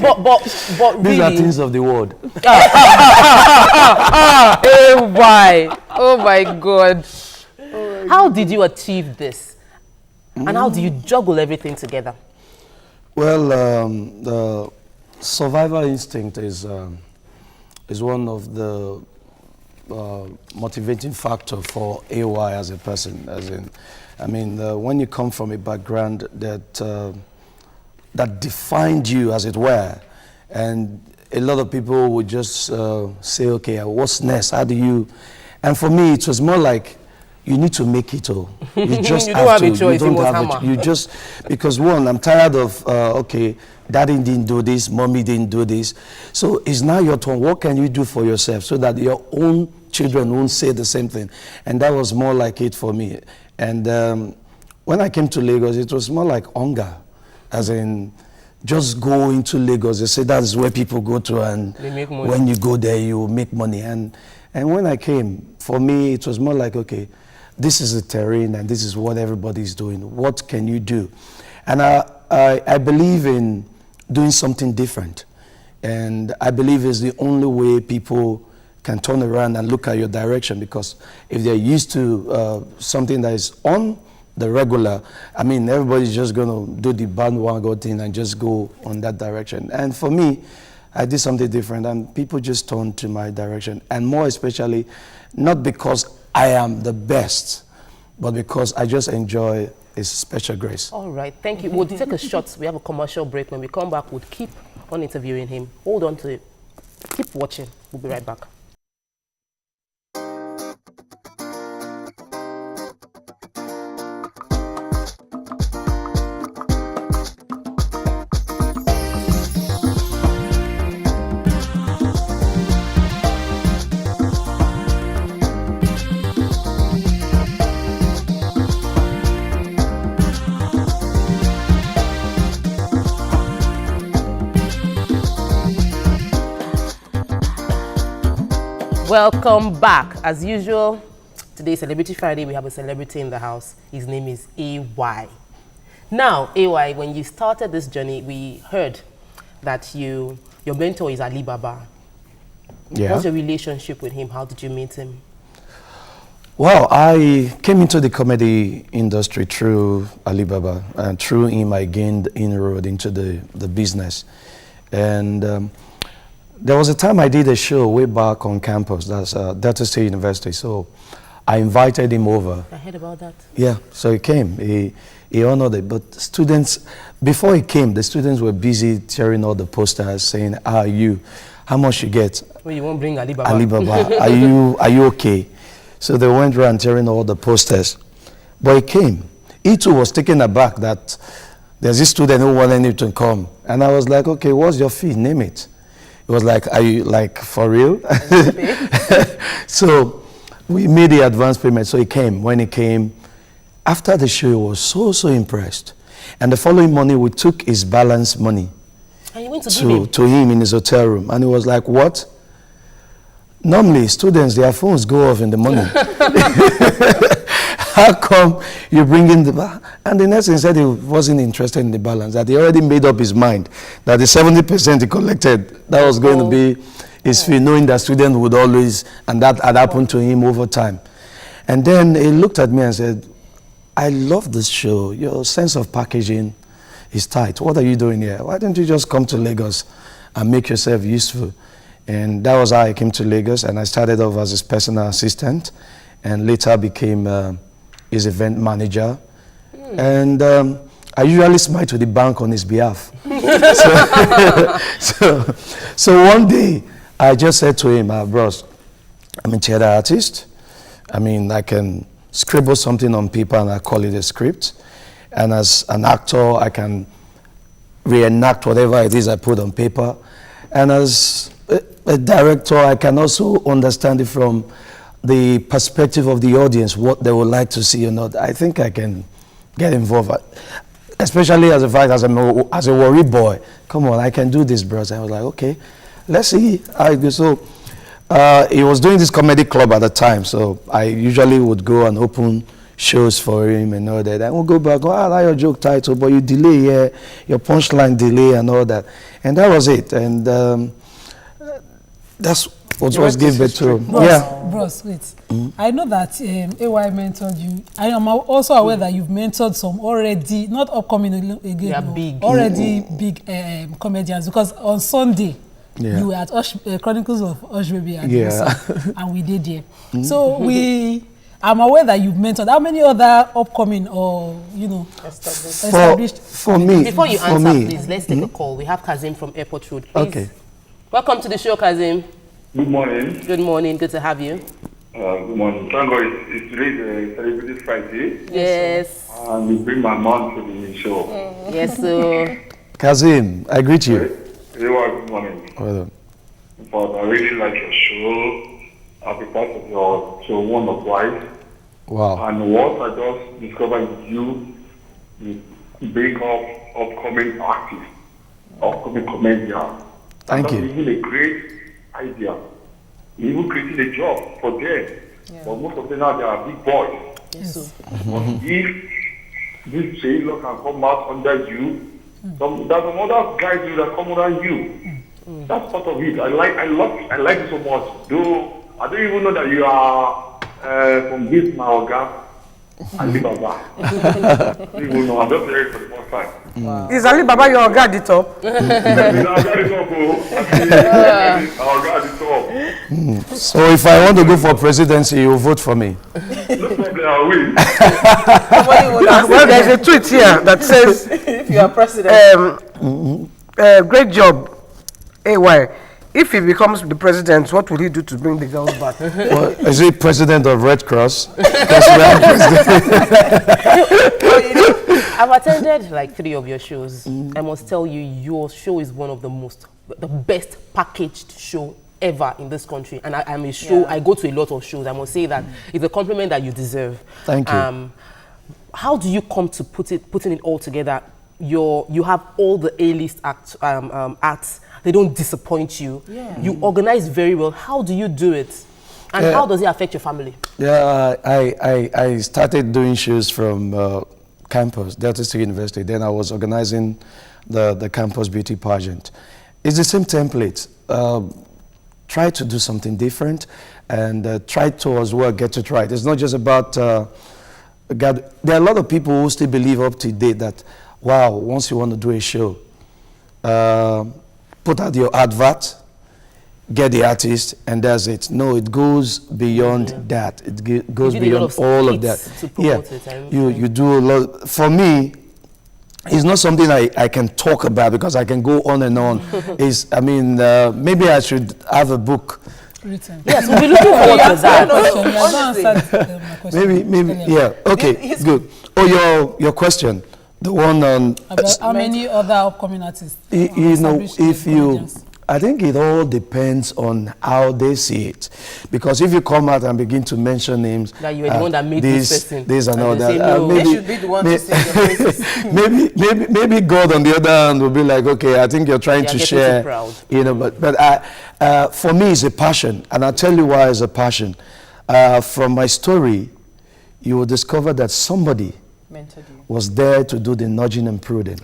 A: But
K: these
A: really,
K: are things of the world.
A: Oh my God. How did you achieve this? And how do you juggle everything together?
K: Well, the survival instinct is one of the motivating factor for AY as a person. As in, I mean, when you come from a background that defined you, as it were, and a lot of people would just say, okay, what's next? How do you? And for me, it was more like, you need to make it all. You just
A: you don't have a choice.
K: You don't have you just, because one, I'm tired of, okay, daddy didn't do this, mommy didn't do this. So it's now your turn. What can you do for yourself so that your own children won't say the same thing? And that was more like it for me. And when I came to Lagos, it was more like hunger, as in, just go into Lagos. They say that's where people go to, and when you go there, you will make money. And when I came, for me, it was more like, okay, this is the terrain and this is what everybody's doing. What can you do? And I believe in doing something different. And I believe it's the only way people can turn around and look at your direction, because if they're used to something that is on the regular, I mean, everybody's just going to do the bandwagon thing and just go on that direction. And for me, I did something different, and people just turned to my direction. And more especially, not because I am the best, but because I just enjoy His special grace.
A: All right, thank you. We'll take a shot. We have a commercial break. When we come back, we'll keep on interviewing him. Hold on to it. Keep watching. We'll be right back. Welcome back. As usual, today is Celebrity Friday. We have a celebrity in the house. His name is AY. Now, AY, when you started this journey, we heard that your mentor is Alibaba.
K: Yeah.
A: What's your relationship with him? How did you meet him?
K: Well, I came into the comedy industry through Alibaba, and through him I gained inroad into the business. And there was a time I did a show way back on campus, that's Delta State University, so I invited him over.
A: I heard about that.
K: Yeah, so he came, he honored it, but students, before he came, the students were busy tearing all the posters saying, how are you? How much you get?
A: Well, you won't bring Alibaba.
K: Alibaba, are you okay? So they went around tearing all the posters. But he came. He too was taken aback that there's this student who wanted him to come. And I was like, okay, what's your fee? Name it. It was like, are you like for real? So we made the advance payment. So he came. When he came, after the show, he was so impressed. And the following morning, we took his balance money
A: and you went to
K: him in his hotel room. And he was like, what? Normally, students, their phones go off in the morning. How come you bring in the balance? And the next thing said he wasn't interested in the balance, that he already made up his mind that the 70% he collected, that was going to be his fee, knowing that students would always, and that had happened to him over time. And then he looked at me and said, I love this show. Your sense of packaging is tight. What are you doing here? Why don't you just come to Lagos and make yourself useful? And that was how I came to Lagos, and I started off as his personal assistant and later became his event manager. And I usually smile to the bank on his behalf. So one day, I just said to him, bros, I'm a theater artist. I mean, I can scribble something on paper and I call it a script. And as an actor, I can reenact whatever it is I put on paper. And as a director, I can also understand it from the perspective of the audience, what they would like to see or not. I think I can get involved, especially as a fact, as a worry boy. Come on, I can do this, bros. I was like, okay, let's see how it goes. So he was doing this comedy club at the time, so I usually would go and open shows for him and all that. And we'll go back, I like your joke title, but you delay here, your punchline delay and all that. And that was it. And that's what was given to him.
C: Bros, wait. I know that AY mentored you. I am also aware that you've mentored some already, not upcoming again,
A: big.
C: Already big comedians. Because on Sunday, you were at Chronicles of Osh Baby and and we did here. So I'm aware that you've mentored. How many other upcoming or, established?
K: For me.
A: Before you answer, please, let's take a call. We have Kazim from Airport Road. Please.
K: Okay.
A: Welcome to the show, Kazim.
L: Good morning.
A: Good morning. Good to have you.
L: Good morning. Thank God it's today Celebrity Friday.
A: Yes.
L: And you bring my mom to the show.
A: Yes, sir.
K: Kazim, I greet you.
L: Good morning.
K: Well done.
L: But I really like your show. I'll be part of your show one or twice.
K: Wow.
L: And what I just discovered is you bring up upcoming artists, upcoming comedians.
K: Thank you.
L: That's even a great idea. You even created a job for them. But most of them now they are big boys.
A: Yes.
L: But if this sailor can come out under you, there's some other guys that come under you. That's part of it. I like it so much. Though I don't even know that you are from this Maoga. Alibaba. Even know, I'm just hearing for the first time.
D: Is Alibaba your guy at the top?
K: So if I want to go for presidency, you will vote for me.
L: No problem, I'll win.
D: Well, there's a tweet here that says,
B: if you are president.
D: Great job, AY. If he becomes the president, what will he do to bring the girls back?
K: Well, is he president of Red Cross?
A: I've attended like 3 of your shows. I must tell you, your show is one of the best packaged show ever in this country. And I'm a show, I go to a lot of shows. I must say that it's a compliment that you deserve.
K: Thank you.
A: How do you come to putting it all together? You have all the A-list acts. They don't disappoint you. You organize very well. How do you do it? And how does it affect your family?
K: Yeah, I started doing shows from campus, Delta State University. Then I was organizing the campus beauty pageant. It's the same template. Try to do something different and try to as well get it right. It's not just about, God. There are a lot of people who still believe up to date that, wow, once you want to do a show, put out your advert, get the artist, and that's it. No, it goes beyond that. It goes beyond all of that. You do a lot. For me, it's not something I can talk about because I can go on and on. Maybe I should have a book.
C: Written.
A: Yes, we'll be looking forward to that.
K: Maybe, yeah. Okay, good. Oh, your question, the one on
C: about how many other upcoming artists.
K: I think it all depends on how they see it, because if you come out and begin to mention names,
A: that you were the one that made this person,
K: this and all that,
B: they should be the one to say their praises.
K: maybe God on the other hand will be like, okay, I think you're trying to share, but for me it's a passion, and I'll tell you why it's a passion. From my story, you will discover that somebody was there to do the nudging and prodding.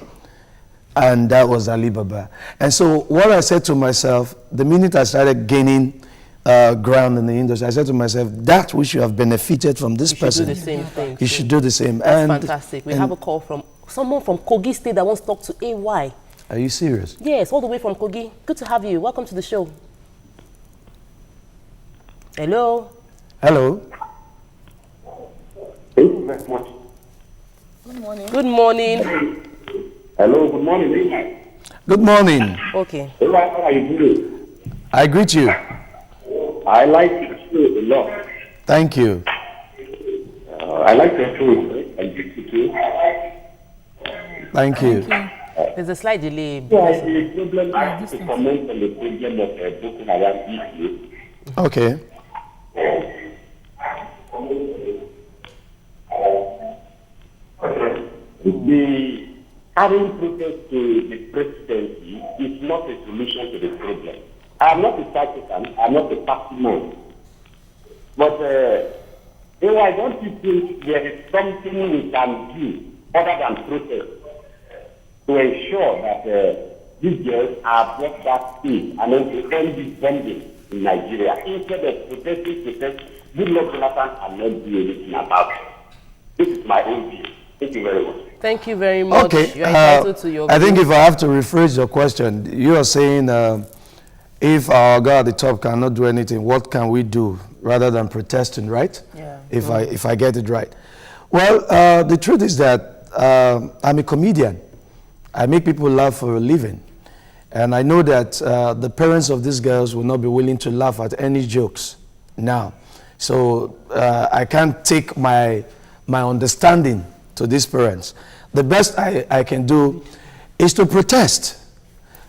K: And that was Ali Baba. And so what I said to myself, the minute I started gaining ground in the industry, I said to myself, that which you have benefited from this person,
A: you should do the same thing.
K: You should do the same.
A: That's fantastic. We have a call from someone from Kogi State that wants to talk to AY.
K: Are you serious?
A: Yes, all the way from Kogi. Good to have you. Welcome to the show. Hello.
K: Hello.
E: Thank you very much.
A: Good morning. Good morning.
E: Hello, good morning.
K: Good morning.
A: Okay.
E: How are you doing?
K: I greet you.
E: I like your show a lot.
K: Thank you.
E: I like your show. I greet you too.
K: Thank you.
A: There's a slight delay.
E: The problem, I have to comment on the problem of Boko Haram issue.
K: Okay.
E: The adding protest to the presidency is not a solution to the problem. I am not a partisan, I am not a party man. But why don't you think there is something we can do other than protest to ensure that these girls are brought back safe and then to end this bombing in Nigeria? Instead of protesting, good luck Jonathan cannot do anything about it. This is my own view. Thank you very much.
A: Thank you very much.
K: Okay.
A: You're entitled to your
K: I think if I have to rephrase your question, you are saying if our guy at the top cannot do anything, what can we do rather than protesting, right?
A: Yeah.
K: If I get it right. Well, the truth is that I'm a comedian. I make people laugh for a living. And I know that the parents of these girls will not be willing to laugh at any jokes now. So I can't take my understanding to these parents. The best I can do is to protest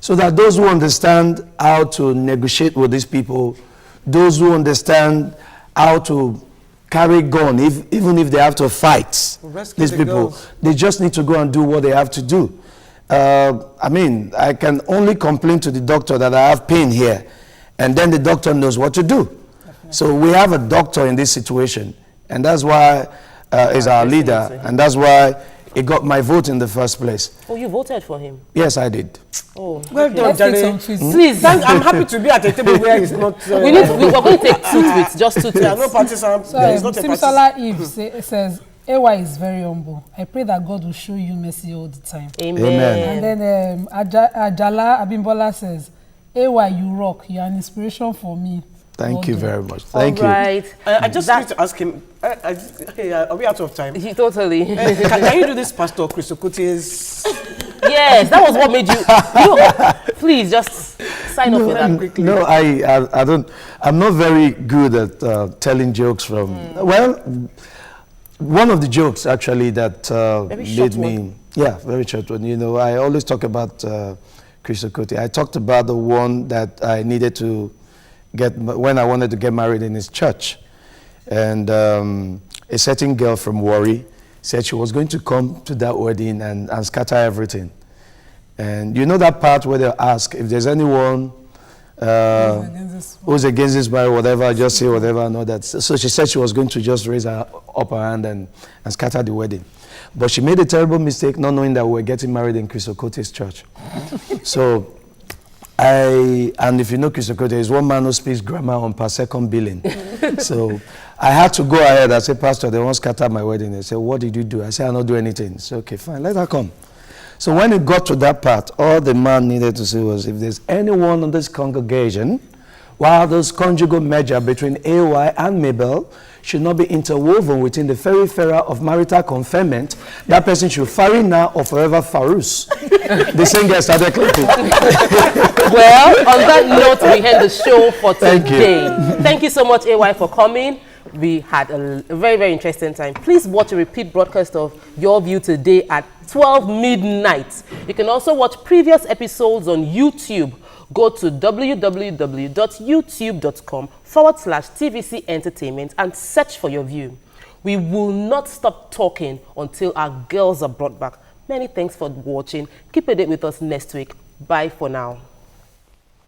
K: so that those who understand how to negotiate with these people, those who understand how to carry gun, even if they have to fight these people, they just need to go and do what they have to do. I can only complain to the doctor that I have pain here, and then the doctor knows what to do. Definitely. So we have a doctor in this situation, and that's why is our leader, and that's why he got my vote in the first place.
A: Oh, you voted for him?
K: Yes, I did.
A: Oh,
D: well done, Jerry.
A: Please,
D: I'm happy to be at a table where it's not.
A: We're going to take 2 tweets, just 2 tweets.
D: Yeah, no partisan.
C: Sorry, Simsala Eve says, AY is very humble. I pray that God will show you mercy all the time.
A: Amen.
C: And then Ajala Abimbola says, AY, you rock. You're an inspiration for me.
K: Thank you very much. Thank you.
A: Right.
D: I just need to ask him, are we out of time?
A: Totally.
D: Can you do this Pastor Chris Okutie's?
A: Yes, that was what made you. Please just sign up for that quickly.
K: No, I don't. I'm not very good at telling jokes from. Well, one of the jokes actually that made me. Yeah, very short one. You know, I always talk about Chris Okutie. I talked about the one that I needed to get when I wanted to get married in his church, and a certain girl from Warri said she was going to come to that wedding and scatter everything. And you know that part where they'll ask if there's anyone who's against this marriage, whatever, just say whatever and all that. So she said she was going to just raise her upper hand and scatter the wedding. But she made a terrible mistake not knowing that we were getting married in Chris Okote's church. So and if you know Chris Okote, is one man who speaks grammar on per second billing. So I had to go ahead. I said, Pastor, they won't scatter my wedding. They said, what did you do? I said, I'll not do anything. So, okay, fine, let her come. So when it got to that part, all the man needed to say was, if there's anyone in this congregation, while this conjugal merger between AY and Mabel should not be interwoven within the very fera of marital conferment, that person should marry now or forever farus. The same guy started clapping.
A: Well, on that note, we end the show for today.
K: Thank you.
A: Thank you so much, AY, for coming. We had a very, very interesting time. Please watch a repeat broadcast of Your View today at 12 midnight. You can also watch previous episodes on YouTube. Go to www.youtube.com/TVC Entertainment and search for Your View. We will not stop talking until our girls are brought back. Many thanks for watching. Keep a date with us next week. Bye for now.